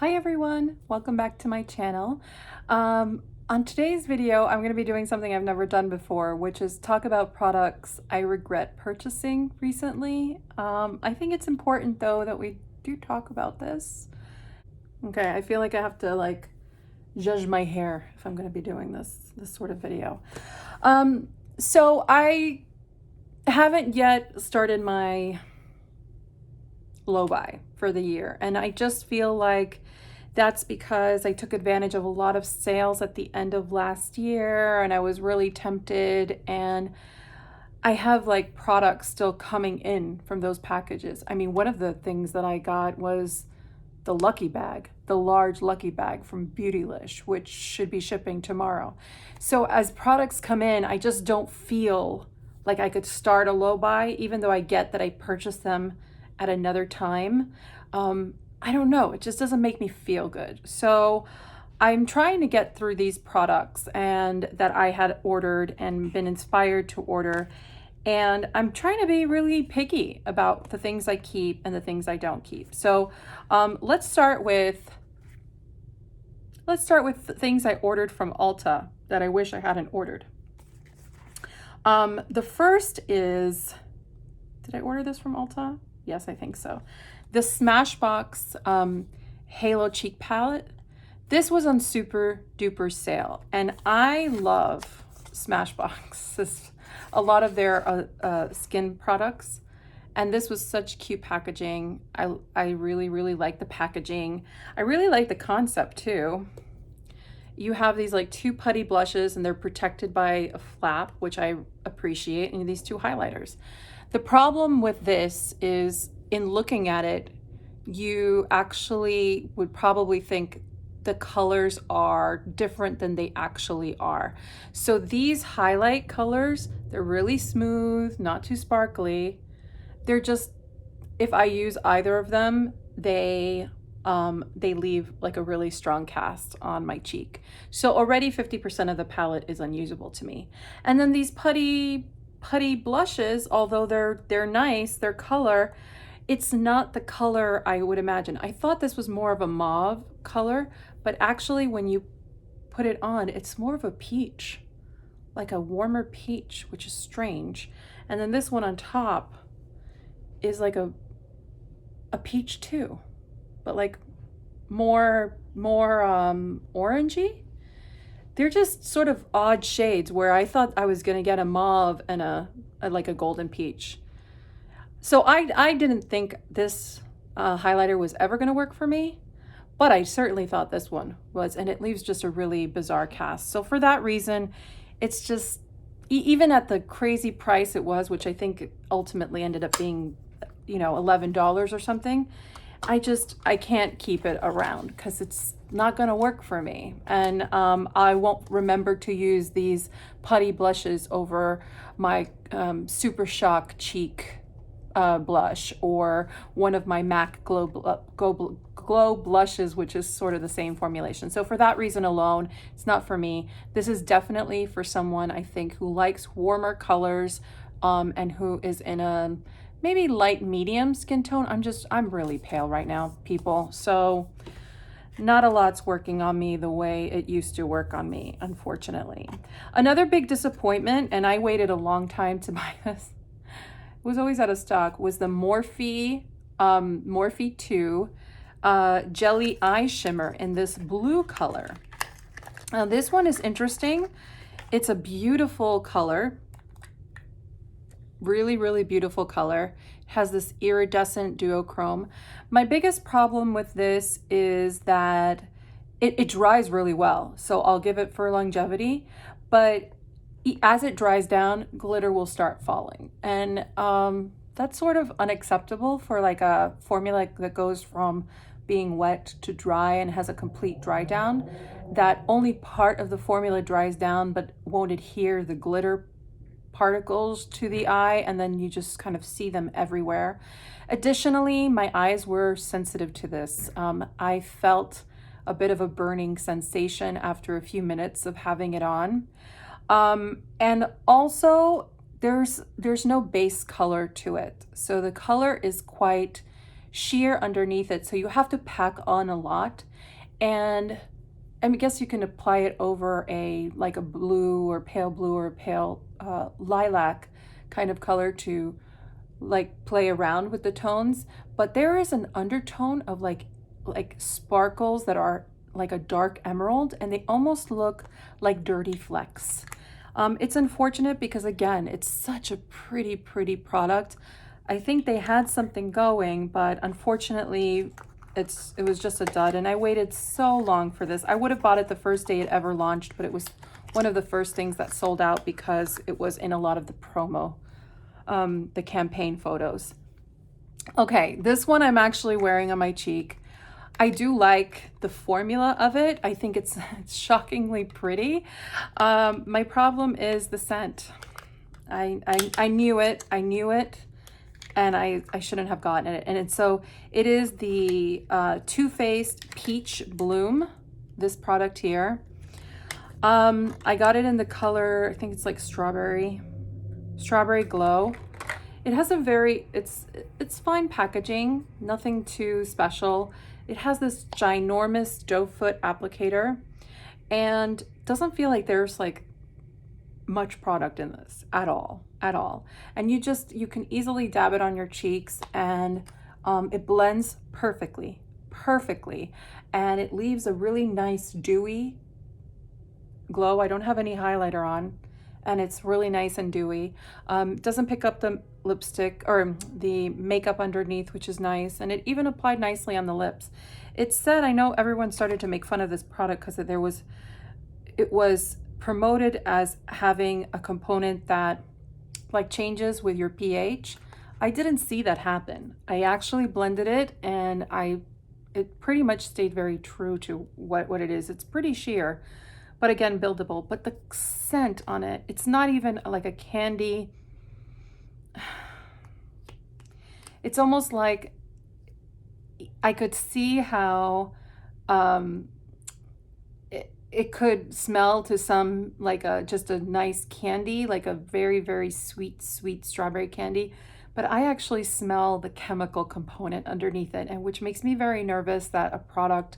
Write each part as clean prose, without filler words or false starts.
Hi everyone, welcome back to my channel. On today's video, I'm going to be doing something I've never done before, which is talk about products I regret purchasing recently. I think it's important though that we do talk about this. Okay, I feel like I have to judge my hair if I'm going to be doing this sort of video. So I haven't yet started my low buy for the year, and I just feel like that's because I took advantage of a lot of sales at the end of last year and I was really tempted, and I have like products still coming in from those packages. I mean, one of the things that I got was the lucky bag, the large lucky bag from Beautylish, which should be shipping tomorrow. So as products come in, I just don't feel like I could start a low buy, even though I get that I purchased them at another time. I don't know, it just doesn't make me feel good. So I'm trying to get through these products and that I had ordered and been inspired to order. And I'm trying to be really picky about the things I keep and the things I don't keep. So let's start with the things I ordered from Ulta that I wish I hadn't ordered. The first is, did I order this from Ulta? Yes, I think so. The Smashbox Halo Cheek Palette. This was on super duper sale, and I love Smashbox. A lot of their skin products, and this was such cute packaging. I really like the packaging. I really like the concept too. You have these like two putty blushes, and they're protected by a flap, which I appreciate, and these two highlighters. The problem with this is, in looking at it, you actually would probably think the colors are different than they actually are. So these highlight colors, they're really smooth, not too sparkly. They're just, if I use either of them, they leave like a really strong cast on my cheek. So already 50% of the palette is unusable to me. And then these putty blushes, although they're nice, their color, it's not the color I would imagine. I thought this was more of a mauve color, but actually when you put it on, it's more of a peach, like a warmer peach, which is strange. And then this one on top is like a peach too, but like more orangey. They're just sort of odd shades where I thought I was gonna get a mauve and a golden peach. So I didn't think this highlighter was ever gonna work for me, but I certainly thought this one was, and it leaves just a really bizarre cast. So for that reason, it's just, even at the crazy price it was, which I think ultimately ended up being, $11 or something, I can't keep it around because it's not gonna work for me. And I won't remember to use these putty blushes over my Super Shock Cheek blush, or one of my MAC Glow blushes, which is sort of the same formulation. So for that reason alone, it's not for me. This is definitely for someone, I think, who likes warmer colors and who is in a maybe light medium skin tone. I'm really pale right now, people. So not a lot's working on me the way it used to work on me, unfortunately. Another big disappointment, and I waited a long time to buy this, it was always out of stock, was the Morphe 2 Jelly Eye Shimmer in this blue color. Now this one is interesting. It's a beautiful color. Really beautiful color. It has this iridescent duochrome. My biggest problem with this is that it dries really well. So I'll give it for longevity, but as it dries down, glitter will start falling. And that's sort of unacceptable for like a formula that goes from being wet to dry and has a complete dry down, that only part of the formula dries down but won't adhere the glitter particles to the eye, and then you just kind of see them everywhere. Additionally, my eyes were sensitive to this. I felt a bit of a burning sensation after a few minutes of having it on. And also there's no base color to it. So the color is quite sheer underneath it, so you have to pack on a lot. And I guess you can apply it over like a blue or a pale lilac kind of color to like play around with the tones. But there is an undertone of like sparkles that are like a dark emerald, and they almost look like dirty flecks. It's unfortunate because again, it's such a pretty product. I think they had something going, but unfortunately it was just a dud, and I waited so long for this. I would have bought it the first day it ever launched, but it was one of the first things that sold out because it was in a lot of the promo, the campaign photos. Okay, this one I'm actually wearing on my cheek. I do like the formula of it. I think it's shockingly pretty. My problem is the scent. I knew it. And I shouldn't have gotten it. And so it is the Too Faced Peach Bloom, this product here. I got it in the color, I think it's like strawberry glow. It has a very, it's fine packaging, nothing too special. It has this ginormous doe foot applicator and doesn't feel like there's like much product in this at all. And you can easily dab it on your cheeks, and it blends perfectly, and it leaves a really nice dewy glow. I don't have any highlighter on, and it's really nice and dewy. Doesn't pick up the lipstick or the makeup underneath, which is nice, and it even applied nicely on the lips. It said, I know everyone started to make fun of this product because it was promoted as having a component that like changes with your pH. I didn't see that happen. I actually blended it, and it pretty much stayed very true to what it is. It's pretty sheer, but again, buildable. But the scent on it, it's not even like a candy. It's almost like I could see how it could smell to some like just a nice candy, like a very sweet strawberry candy. But I actually smell the chemical component underneath it, and which makes me very nervous that a product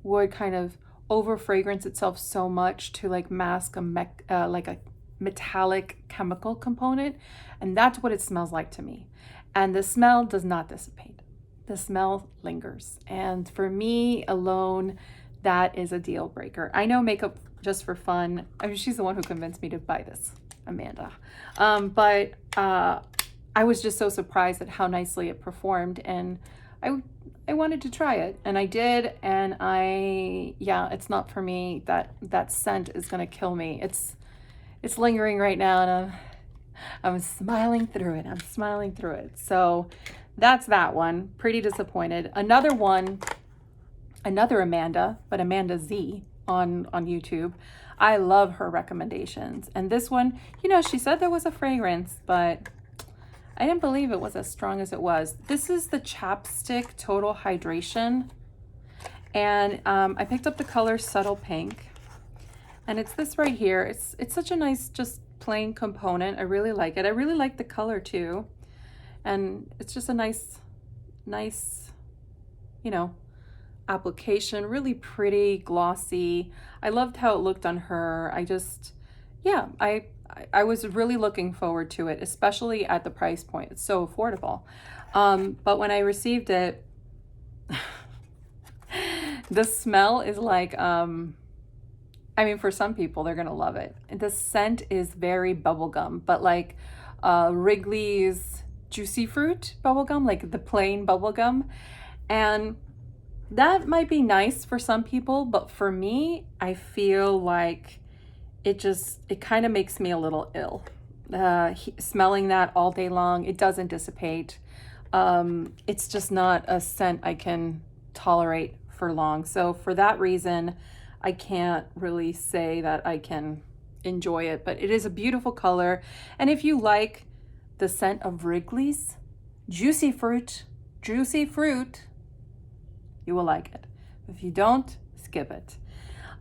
would kind of over fragrance itself so much to like mask like a metallic chemical component. And that's what it smells like to me. And the smell does not dissipate. The smell lingers. And for me alone, that is a deal breaker. I know makeup just for fun. I mean, she's the one who convinced me to buy this, Amanda. But I was just so surprised at how nicely it performed, and I wanted to try it, and I did. And yeah, it's not for me. That scent is gonna kill me. It's lingering right now, and I'm smiling through it. So that's that one. Pretty disappointed. Another one. Another Amanda, but Amanda Z on YouTube. I love her recommendations. And this one, she said there was a fragrance, but I didn't believe it was as strong as it was. This is the Chapstick Total Hydration. And I picked up the color Subtle Pink. And it's this right here. It's such a nice, just plain component. I really like it. I really like the color too. And it's just a nice, application, really pretty, glossy. I loved how it looked on her. I was really looking forward to it, especially at the price point. It's so affordable. But when I received it, the smell is like, for some people, they're gonna love it. The scent is very bubblegum, but like Wrigley's Juicy Fruit bubblegum, like the plain bubblegum. And that might be nice for some people, but for me, I feel like it kind of makes me a little ill. Smelling that all day long, it doesn't dissipate. It's just not a scent I can tolerate for long. So for that reason, I can't really say that I can enjoy it, but it is a beautiful color. And if you like the scent of Wrigley's Juicy Fruit, you will like it. If you don't, skip it.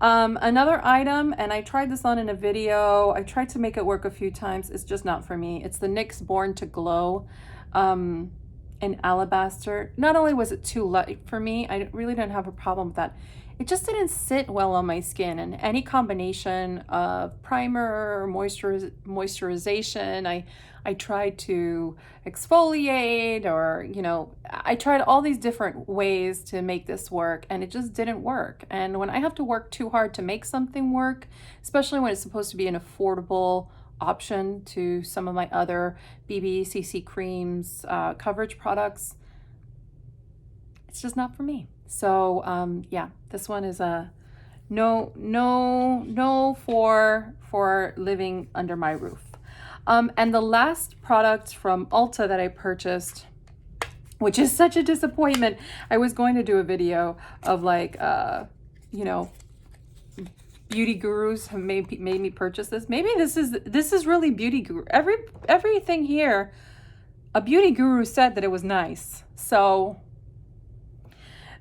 Another item, and I tried this on in a video. I tried to make it work a few times. It's just not for me. It's the NYX Born to Glow. in Alabaster. Not only was it too light for me, I really didn't have a problem with that. It just didn't sit well on my skin, and any combination of primer or moisturization, I tried to exfoliate, or, you know, I tried all these different ways to make this work, and it just didn't work. And when I have to work too hard to make something work, especially when it's supposed to be an affordable option to some of my other BB, CC creams, coverage products, it's just not for me. So yeah, this one is a no for living under my roof. And the last product from Ulta that I purchased, which is such a disappointment. I was going to do a video of like, you know, beauty gurus have made me purchase this. Maybe this is really beauty guru. Everything here, a beauty guru said that it was nice. So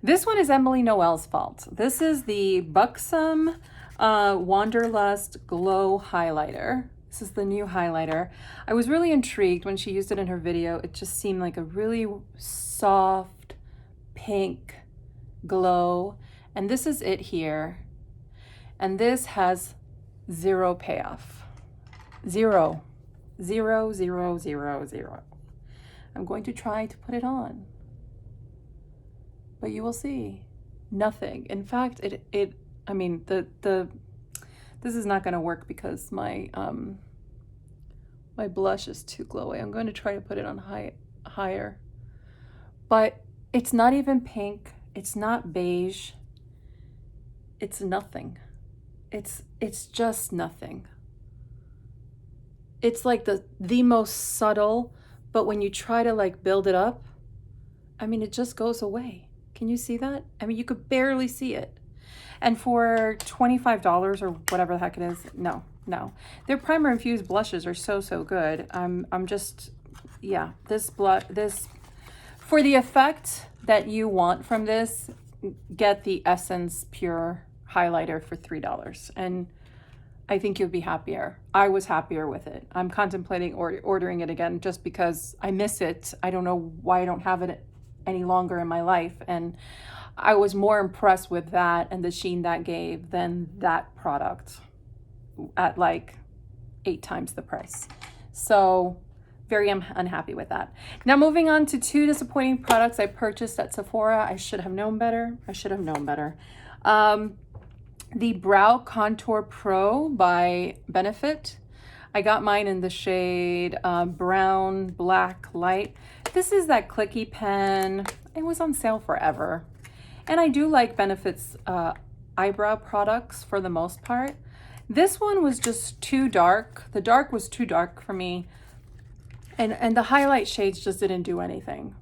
this one is Emily Noel's fault. This is the Buxom Wanderlust Glow Highlighter. This is the new highlighter. I was really intrigued when she used it in her video. It just seemed like a really soft pink glow. And this is it here. And this has zero payoff. Zero. Zero, zero, zero, zero. I'm going to try to put it on, but you will see nothing. In fact, I mean, this is not going to work because my my blush is too glowy. I'm going to try to put it on higher, but it's not even pink. It's not beige. It's nothing. It's just nothing. It's like the most subtle, but when you try to like build it up, I mean, it just goes away. Can you see that? I mean, you could barely see it. And for $25 or whatever the heck it is, no. Their primer infused blushes are so good. I'm just, yeah, this for the effect that you want from this, get the Essence Pure highlighter for $3, and I think you'll be happier. I was happier with it. I'm contemplating ordering it again just because I miss it. I don't know why I don't have it any longer in my life, and I was more impressed with that and the sheen that gave than that product at like 8 times the price. So very unhappy with that. Now moving on to 2 disappointing products I purchased at Sephora. I should have known better. The Brow Contour Pro by Benefit. I got mine in the shade brown, black, light. This is that clicky pen. It was on sale forever. And I do like Benefit's eyebrow products for the most part. This one was just too dark. The dark was too dark for me. And the highlight shades just didn't do anything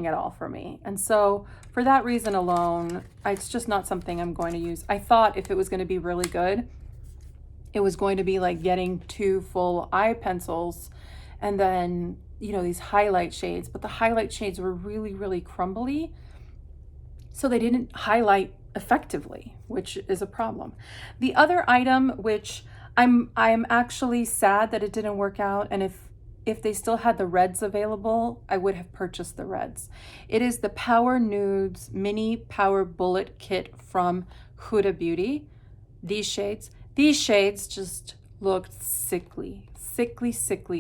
at all for me. And so for that reason alone, it's just not something I'm going to use. I thought if it was going to be really good, it was going to be like getting 2 full eye pencils and then, you know, these highlight shades, but the highlight shades were really crumbly. So they didn't highlight effectively, which is a problem. The other item, which I'm actually sad that it didn't work out, and if they still had the reds available, I would have purchased the reds. It is the Power Nudes Mini Power Bullet Kit from Huda Beauty. These shades just looked sickly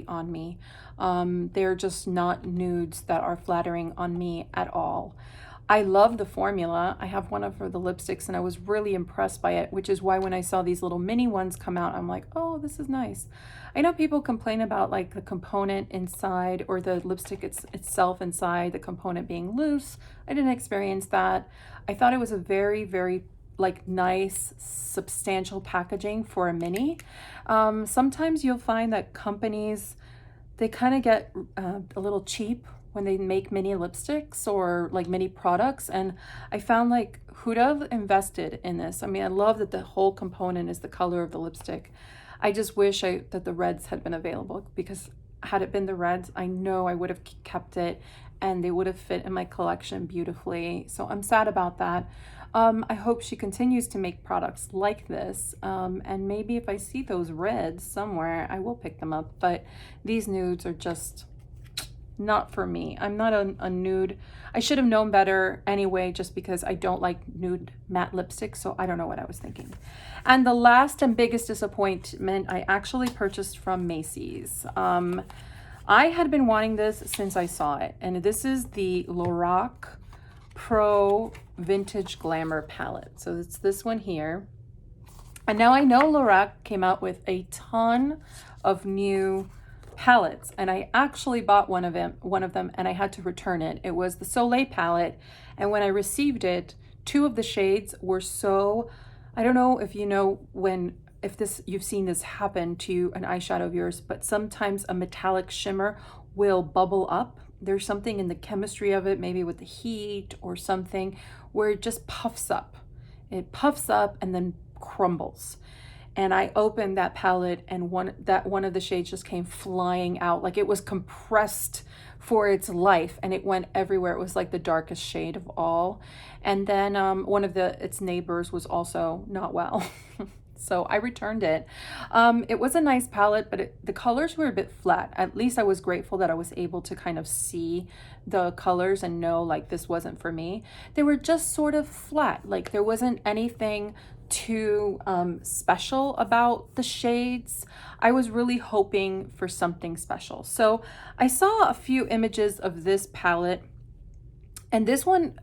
on me. They're just not nudes that are flattering on me at all. I love the formula. I have one of the lipsticks and I was really impressed by it, which is why when I saw these little mini ones come out, I'm like, oh, this is nice. I know people complain about like the component inside or the lipstick itself inside, the component being loose. I didn't experience that. I thought it was a very like nice, substantial packaging for a mini. Sometimes you'll find that companies, they kind of get a little cheap when they make mini lipsticks or like mini products. And I found like Huda invested in this. I mean, I love that the whole component is the color of the lipstick. I just wish that the reds had been available, because had it been the reds, I know I would have kept it and they would have fit in my collection beautifully. So I'm sad about that. I hope she continues to make products like this. And maybe if I see those reds somewhere, I will pick them up. But these nudes are just not for me. I'm not a nude. I should have known better anyway, just because I don't like nude matte lipstick, so I don't know what I was thinking. And the last and biggest disappointment I actually purchased from Macy's. I had been wanting this since I saw it, and this is the Lorac Pro Vintage Glamour palette. So it's this one here. And now I know Lorac came out with a ton of new palettes, and I actually bought one of them and I had to return it. It was the Soleil palette, and when I received it, two of the shades were so, I don't know if you know if you've seen this happen to an eyeshadow of yours, but sometimes a metallic shimmer will bubble up. There's something in the chemistry of it, maybe with the heat or something, where it just puffs up. It puffs up and then crumbles. And I opened that palette, and one of the shades just came flying out, like it was compressed for its life, and it went everywhere. It was like the darkest shade of all. And then one of its neighbors was also not well. So I returned it. It was a nice palette, but the colors were a bit flat. At least I was grateful that I was able to kind of see the colors and know like this wasn't for me. They were just sort of flat. Like there wasn't anything too special about the shades. I was really hoping for something special. So I saw a few images of this palette, and this one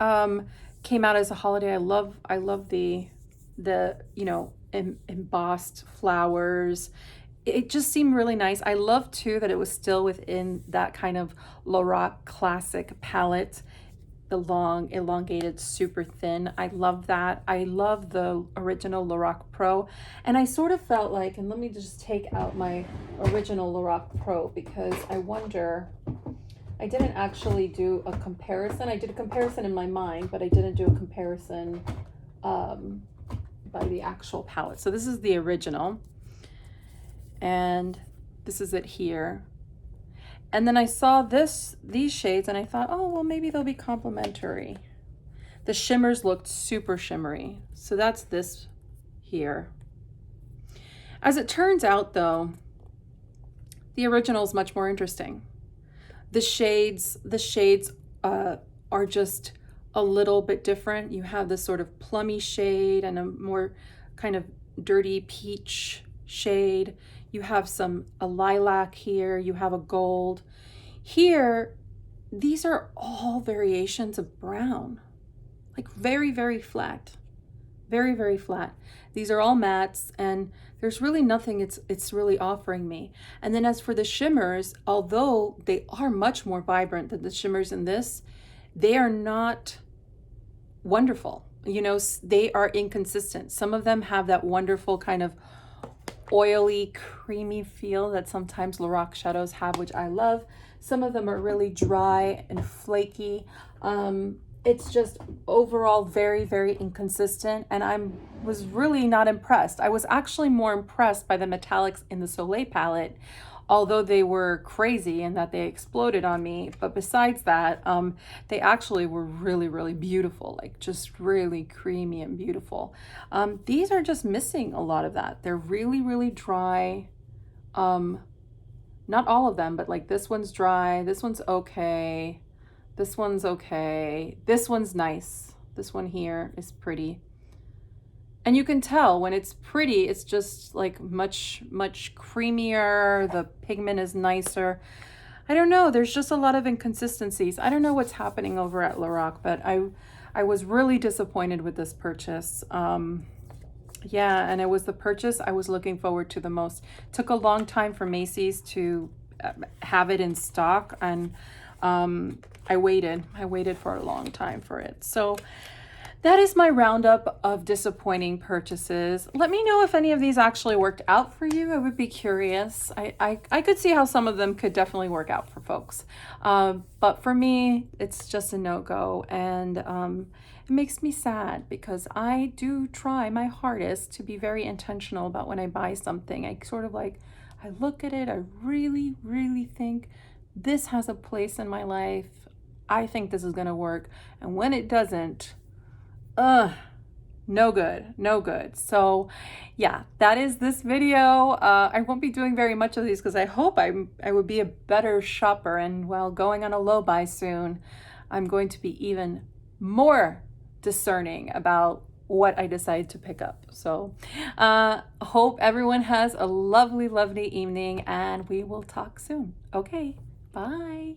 came out as a holiday. I love the you know, embossed flowers. It just seemed really nice. I love too that it was still within that kind of Lorac classic palette, the long, elongated, super thin. I love that. I love the original Lorac Pro. And I sort of felt like, and let me just take out my original Lorac Pro, because I wonder, I didn't actually do a comparison. I did a comparison in my mind, but I didn't do a comparison by the actual palette. So this is the original, and this is it here. And then I saw these shades, and I thought, oh, well, maybe they'll be complementary. The shimmers looked super shimmery. So that's this here. As it turns out, though, the original is much more interesting. The shades are just a little bit different. You have this sort of plummy shade and a more kind of dirty peach shade. You have a lilac here, you have a gold. Here, these are all variations of brown, like very, very flat, very, very flat. These are all mattes, and there's really nothing it's really offering me. And then as for the shimmers, although they are much more vibrant than the shimmers in this, they are not wonderful. You know, they are inconsistent. Some of them have that wonderful kind of oily, creamy feel that sometimes Lorac shadows have, which I love. Some of them are really dry and flaky. It's just overall very, very inconsistent, and I was really not impressed. I was actually more impressed by the metallics in the Soleil palette, although they were crazy in that they exploded on me. But besides that, they actually were really, really beautiful, like just really creamy and beautiful. These are just missing a lot of that. They're really, really dry. Not all of them, but like this one's dry, this one's okay, this one's okay, this one's nice, this one here is pretty. And you can tell when it's pretty, it's just like much, much creamier. The pigment is nicer. I don't know. There's just a lot of inconsistencies. I don't know what's happening over at Lorac, but I was really disappointed with this purchase. Yeah, and it was the purchase I was looking forward to the most. It took a long time for Macy's to have it in stock, and I waited for a long time for it. So that is my roundup of disappointing purchases. Let me know if any of these actually worked out for you. I would be curious. I could see how some of them could definitely work out for folks. But for me, it's just a no-go. And it makes me sad because I do try my hardest to be very intentional about when I buy something. I sort of like, I look at it, I really, really think this has a place in my life. I think this is gonna work. And when it doesn't, No good, no good. So yeah, that is this video. I won't be doing very much of these because I hope I would be a better shopper, and while going on a low buy soon, I'm going to be even more discerning about what I decide to pick up. So hope everyone has a lovely, lovely evening, and we will talk soon. Okay, bye.